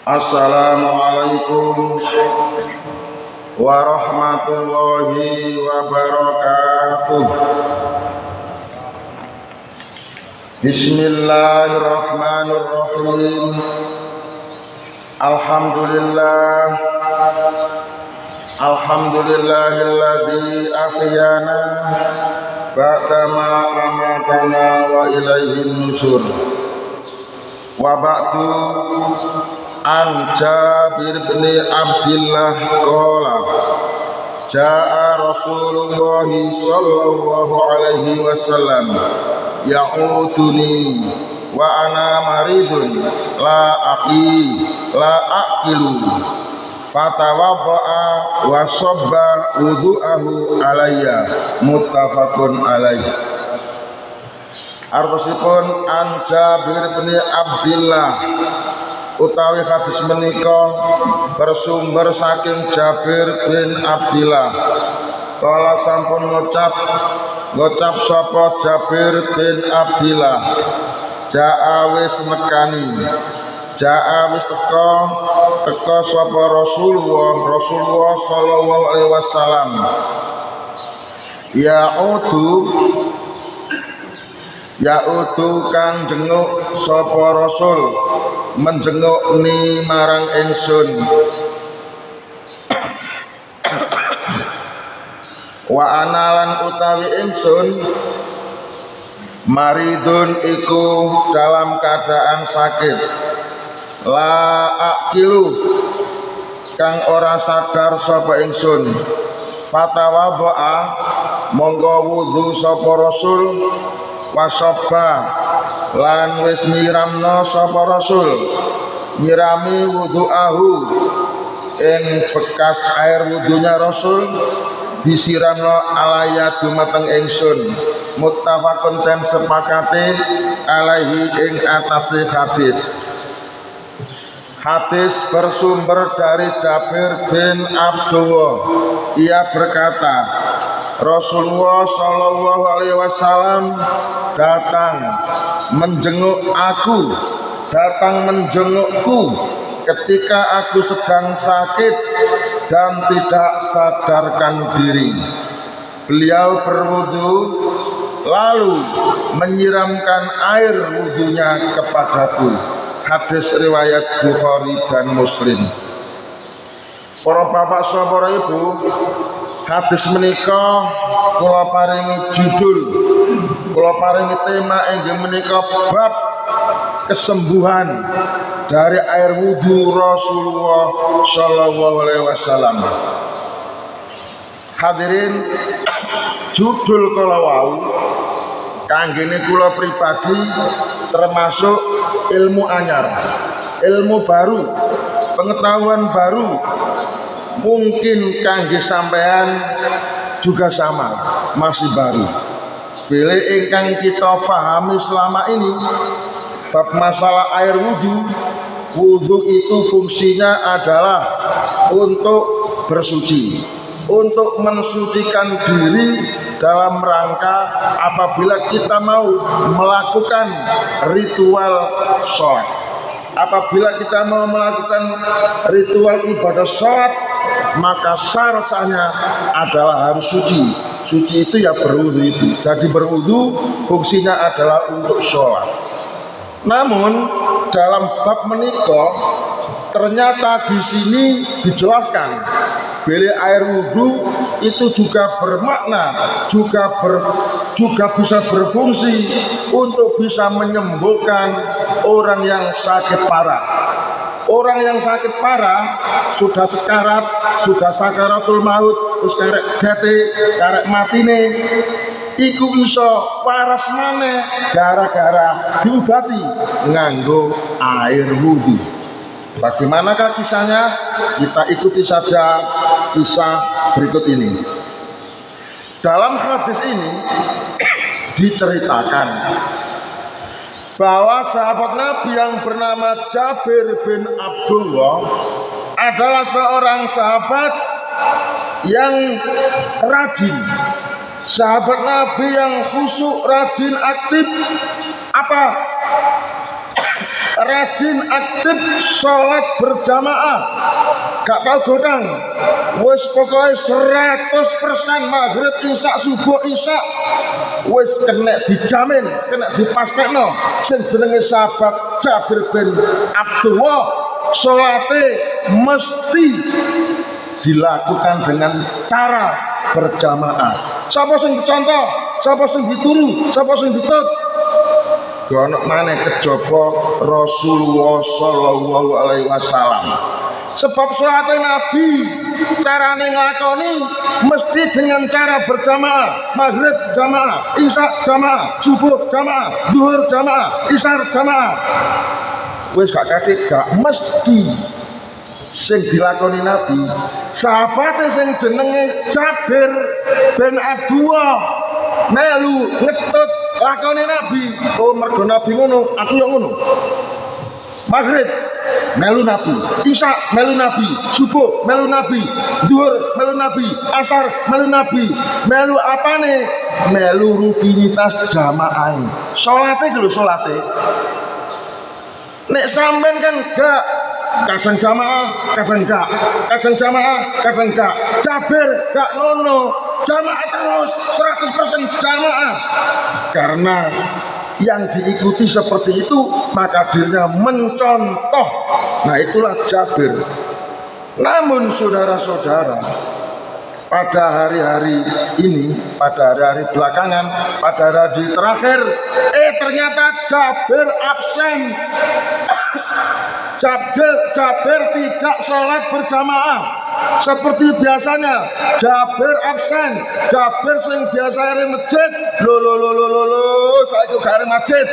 Assalamualaikum warahmatullahi wabarakatuh. Bismillahirrahmanirrahim. Alhamdulillahilladzi ahyana ba'da ma amatana wa ilaihin nusyur. Wa ba'du an Jabir bin Abdillah qala jaa Rasulullah sallallahu alaihi wasallam ya'uduni wa ana maridun la aqilu fatawadda'a wa sabba wudu'ahu alayya muttafaqun alaihi. Artosipun an Jabir bin Abdillah utawi hadis menika bersumber saking Jabir bin Abdillah. Kala sampun ngocap sapa Jabir bin Abdillah, jaa wis nekani, jaa wis teka sapa Rasulullah sallallahu alaihi wasallam. Ya'udu kang jenguk sapa Rasul menjenguk ni marang ingsun. Wa analan utawi ingsun maridun iku dalam keadaan sakit, la aqilu kang ora sadar sapa ingsun. Fatawadda'a monggo wudu sapa Rasul, wasabba lan wis nyiramno sapa Rasul, nyirami wudu'ahu ing bekas air wudunya Rasul disiramno alaya dumateng ingsun. Muttafaqun ten sepakati alaihi ing atase hadis. Hadis bersumber dari Jabir bin Abdullah. Ia berkata, Rasulullah sallallahu alaihi wasallam datang menjengukku ketika aku sedang sakit dan tidak sadarkan diri. Beliau berwudu lalu menyiramkan air wudunya kepadaku. Hadis riwayat Bukhari dan Muslim. Para bapak saudara ibu, hadis menika kula paringi judul, kula paringi tema inggih menika bab kesembuhan dari air wudu Rasulullah sallallahu alaihi wasallam. Hadirin, judul kula wau kanggene kula pribadi termasuk ilmu anyar, ilmu baru, pengetahuan baru. Mungkin kangge sampean juga sama, masih baru. Bila ingkang kita fahami selama ini bab masalah air wudu itu fungsinya adalah untuk bersuci, untuk mensucikan diri dalam rangka apabila kita mau melakukan ritual sholat. Apabila kita mau melakukan ritual ibadah sholat, maka syaratnya adalah harus suci. Suci itu ya berwudu itu. Jadi berwudu fungsinya adalah untuk sholat. Namun dalam bab menika ternyata di sini dijelaskan bila air wudu itu juga bermakna, juga bisa berfungsi untuk bisa menyembuhkan orang yang sakit parah. Orang yang sakit parah sudah sekarat, sudah sakaratul maut, terus karek matine, iku iso waras maneh gara-gara diobati nganggo air wudu. Bagaimanakah kisahnya? Kita ikuti saja kisah berikut ini. Dalam hadis ini diceritakan bahwa sahabat Nabi yang bernama Jabir bin Abdullah adalah seorang sahabat yang rajin, sahabat Nabi yang khusyuk, rajin, aktif. Apa rajin aktif sholat berjamaah, gak tau godang, wis pokoknya 100% maghrib isya subuh isya wis kena dijamin, kena dipastekno sing jenenge sahabat Jabir bin Abdullah, sholate mesti dilakukan dengan cara berjamaah. Sapa sing dicontoh, sapa sing dituru, sapa sing ditut, gono maneh kejaba Rasulullah sallallahu alaihi wasallam. Sebab sholat Nabi carane nglakoni mesti dengan cara berjamaah, maghrib jamaah, isya jamaah, subuh jamaah, zuhur jamaah, isar jamaah. Wis gak kathik gak mesti sing dilakoni Nabi. Sahabate sing jenenge Jabir bin Abdullah melu ngetut lakoni Nabi. Oh mergo Nabi ngono, aku yo ngono. Maghrib melu Nabi, isya melu Nabi, subuh melu Nabi, zuhur melu Nabi, asar melu Nabi. Melu apane? Melu rutinitas jamaah. Salate lho salate. Nek sampean kan gak, kadang jamaah, kadang gak, kadang jamaah, kadang gak. Jabir gak ngono, jamaah terus 100% jamaah. Karena yang diikuti seperti itu maka dirinya mencontoh. Nah itulah Jabir. Namun saudara-saudara, pada hari-hari ini, pada hari-hari belakangan, pada hari terakhir, ternyata Jabir absen. Jabir tidak sholat berjamaah seperti biasanya. Jabir absen. Jabir sing biasa di masjid, saya itu gak di masjid.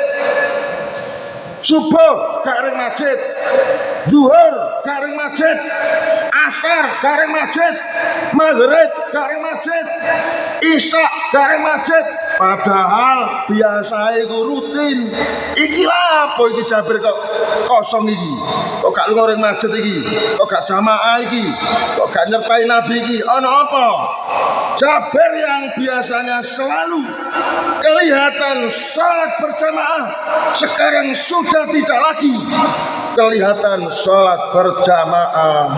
Subuh gak di masjid, zuhur gak di masjid, asar gak di masjid, maghrib gak di masjid, isya gak di masjid. Padahal biasa itu rutin. Iki lah apa iki Jabir kok kosong iki, kok gak lunga ring masjid iki, kok gak jamaah iki, kok gak nyertai Nabi iki, ono apa? Jabir yang biasanya selalu kelihatan salat berjamaah sekarang sudah tidak lagi kelihatan salat berjamaah.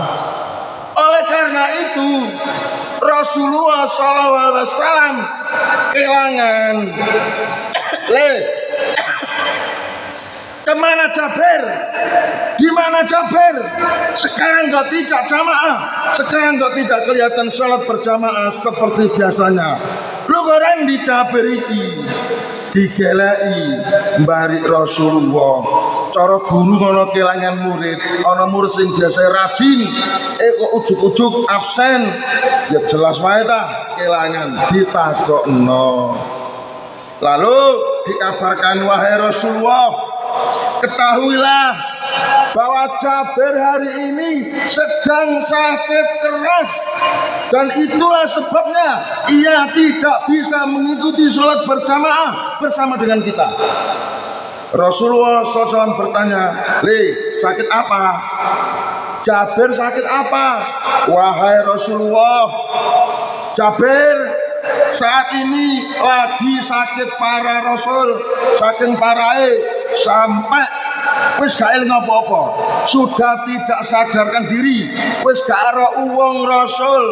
Oleh karena itu Rasulullah SAW kehilangan. Kemana Jabir? Di mana Jabir? Sekarang kok tidak jamaah, sekarang kok tidak kelihatan salat berjamaah seperti biasanya. Lu goreng di Jabir iki digeleki mbari Rasulullah. Cara guru ngono kelangan murid, ana murid sing biasa rajin, kok ujug-ujug absen. Ya jelas wae ta kelangan ditakokno. Lalu dikabarkan, wahai Rasulullah, ketahuilah bahwa Jabir hari ini sedang sakit keras dan itulah sebabnya ia tidak bisa mengikuti sholat berjamaah bersama dengan kita. Rasulullah SAW bertanya, sakit apa? Jabir sakit apa? Wahai Rasulullah, Jabir saat ini lagi sakit parah Rasul, saking parahe sampai wis gak eling apa-apa, sudah tidak sadarkan diri, wis gak ero uwong Rasul,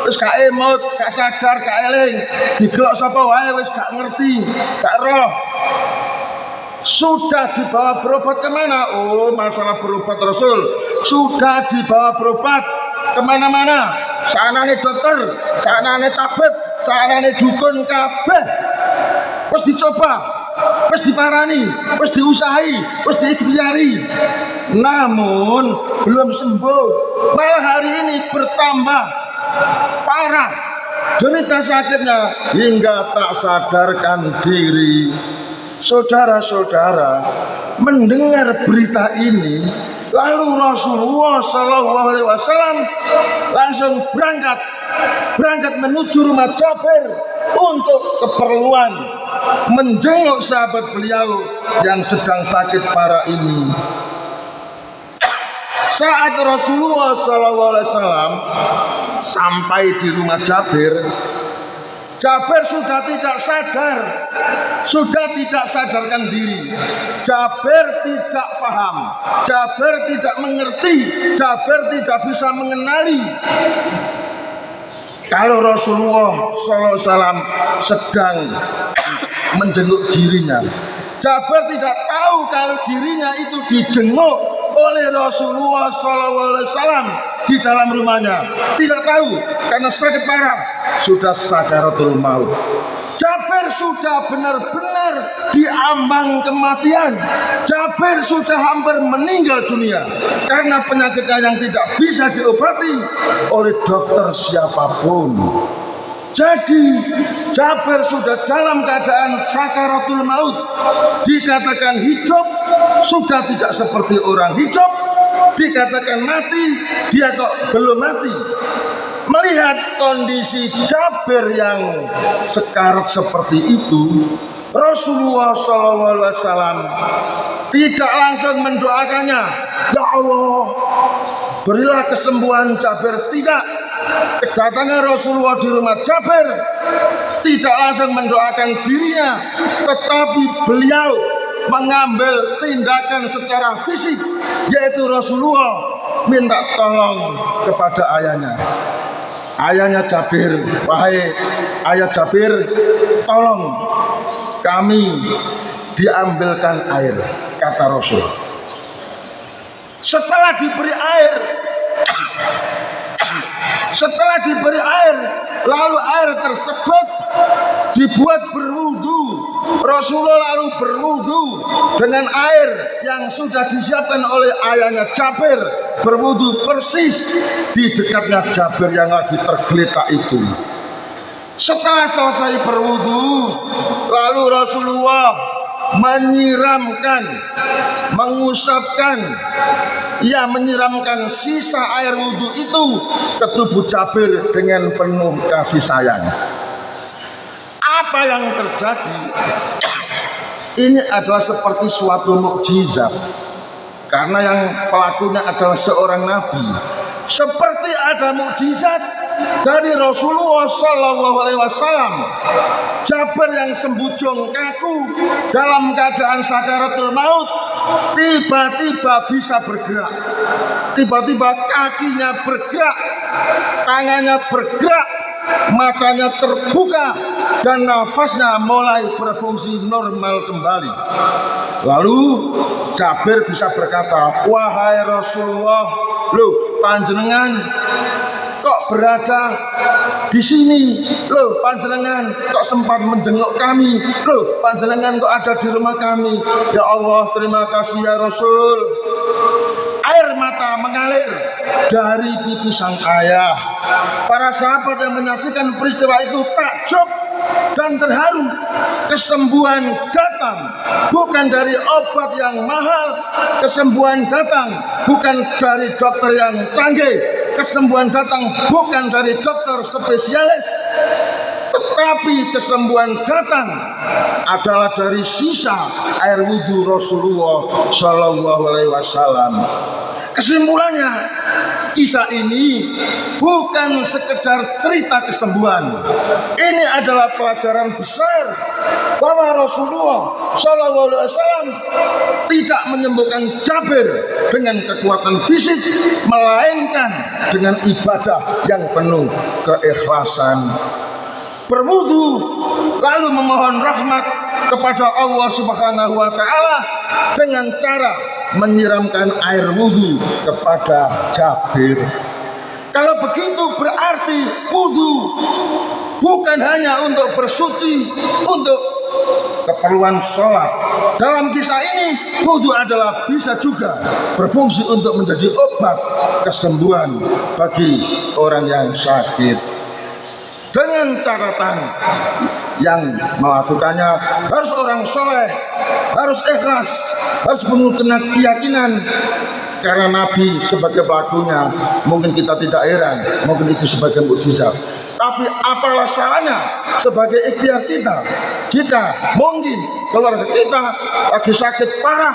wis gak emut, gak sadar, gak eling, digelok sapa wae wis gak ngerti, gak roh. Sudah dibawa berobat kemana? Oh, masalah berobat Rasul sudah dibawa berobat kemana-mana. Sanane dokter, sanane tabib, sanane dukun kabeh wis dicoba, wis diparani, wis diusahi, wis diikhtiari, namun belum sembuh. Malah hari ini bertambah parah derita sakitnya hingga tak sadarkan diri. Saudara-saudara, mendengar berita ini, lalu Rasulullah SAW langsung berangkat menuju rumah Jabir untuk keperluan menjenguk sahabat beliau yang sedang sakit parah ini. Saat Rasulullah SAW sampai di rumah Jabir Jabir sudah tidak sadar, sudah tidak sadarkan diri. Jabir tidak paham, Jabir tidak mengerti, Jabir tidak bisa mengenali kalau Rasulullah SAW sedang menjenguk dirinya. Jabir tidak tahu kalau dirinya itu dijenguk oleh Rasulullah SAW di dalam rumahnya. Tidak tahu karena sakit parah, sudah sakaratul maut. Jabir sudah benar-benar diambang kematian. Jabir sudah hampir meninggal dunia karena penyakitnya yang tidak bisa diobati oleh dokter siapapun. Jadi Jabir sudah dalam keadaan sakaratul maut. Dikatakan hidup, sudah tidak seperti orang hidup. Dikatakan mati, dia kok belum mati. Melihat kondisi Jabir yang sekarat seperti itu, Rasulullah SAW tidak langsung mendoakannya, ya Allah berilah kesembuhan Jabir. Tidak. Kedatangan Rasulullah di rumah Jabir tidak langsung mendoakan dirinya, tetapi beliau mengambil tindakan secara fisik, yaitu Rasulullah minta tolong kepada ayahnya. Ayahnya Jabir, wahai ayah Jabir, tolong kami diambilkan air, kata Rasul. Setelah diberi air, lalu air tersebut dibuat berwudu. Rasulullah lalu berwudu dengan air yang sudah disiapkan oleh ayahnya Jabir, berwudu persis di dekatnya Jabir yang lagi tergeletak itu. Setelah selesai berwudu, lalu Rasulullah menyiramkan, menyiramkan sisa air wudhu itu ke tubuh Jabir dengan penuh kasih sayang. Apa yang terjadi? Ini adalah seperti suatu mukjizat, karena yang pelakunya adalah seorang nabi. Seperti ada mukjizat dari Rasulullah SAW. Jabir yang sembujung kaku dalam keadaan sakaratul maut tiba-tiba bisa bergerak. Tiba-tiba kakinya bergerak, tangannya bergerak, matanya terbuka, dan nafasnya mulai berfungsi normal kembali. Lalu Jabir bisa berkata, wahai Rasulullah, loh panjenengan kok berada di sini? Loh panjenengan kok sempat menjenguk kami? Loh panjenengan kok ada di rumah kami? Ya Allah, terima kasih ya Rasul. Air mata mengalir dari pipi sang ayah. Para sahabat yang menyaksikan peristiwa itu takjub dan terharu. Kesembuhan datang bukan dari obat yang mahal, kesembuhan datang bukan dari dokter yang canggih, kesembuhan datang bukan dari dokter spesialis, tetapi kesembuhan datang adalah dari sisa air wudhu Rasulullah SAW. Kesimpulannya, kisah ini bukan sekedar cerita kesembuhan. Ini adalah pelajaran besar bahwa Rasulullah SAW tidak menyembuhkan Jabir dengan kekuatan fisik, melainkan dengan ibadah yang penuh keikhlasan. Berwudu lalu memohon rahmat kepada Allah Subhanahu wa taala dengan cara menyiramkan air wudu kepada Jabir. Kalau begitu berarti wudu bukan hanya untuk bersuci, untuk keperluan sholat. Dalam kisah ini wudu adalah bisa juga berfungsi untuk menjadi obat kesembuhan bagi orang yang sakit. Dengan catatan yang melakukannya harus orang soleh, harus ikhlas, harus penuh keyakinan. Karena Nabi sebagai pelakunya, mungkin kita tidak heran, mungkin itu sebagai mukjizat. Tapi apalah salahnya sebagai ikhtiar kita jika mungkin keluarga kita lagi sakit parah,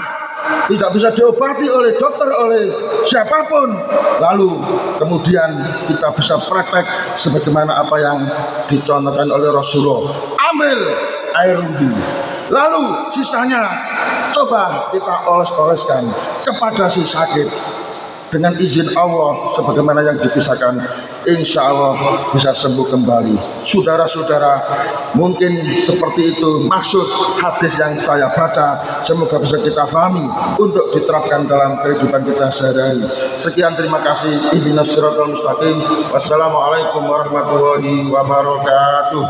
tidak bisa diobati oleh dokter, oleh siapapun, lalu kemudian kita bisa praktek sebagaimana apa yang dicontohkan oleh Rasulullah. Ambil air wudhu, lalu sisanya coba kita oles-oleskan kepada si sakit. Dengan izin Allah sebagaimana yang dikisahkan, insya Allah bisa sembuh kembali. Saudara-saudara, mungkin seperti itu maksud hadis yang saya baca. Semoga bisa kita pahami untuk diterapkan dalam kehidupan kita sehari-hari. Sekian, terima kasih. Ihdinas siratal mustaqim. Wassalamualaikum warahmatullahi wabarakatuh.